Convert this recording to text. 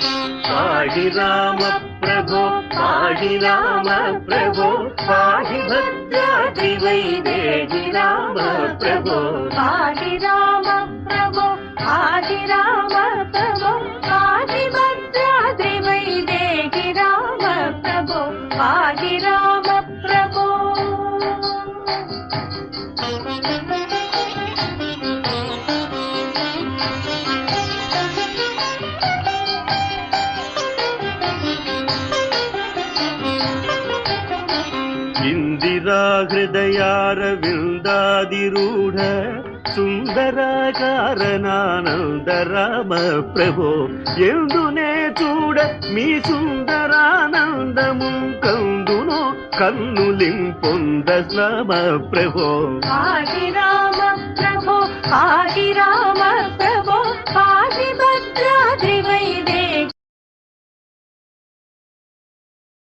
पाहि राम प्रभो पाहि राम प्रभो पाहि भद्राद्रि वैदेहि राम प्रभो पाहि राम प्रभो पाहि राम प्रभो पाहि भद्राद्रि वैदेहि राम प्रभो पाहि राम प्रभो इंदिरा हृदयारविन्दादिरूढ सुंदराकारणानंद राम प्रभो ಎಂದುನೇ చూడ మీ సుందరానందము కందును కన్నులింపొంద రామ ప్రభో పాहि రామ ప్రభో పాहि రామ ప్రభో పాहि భద్రాద్రి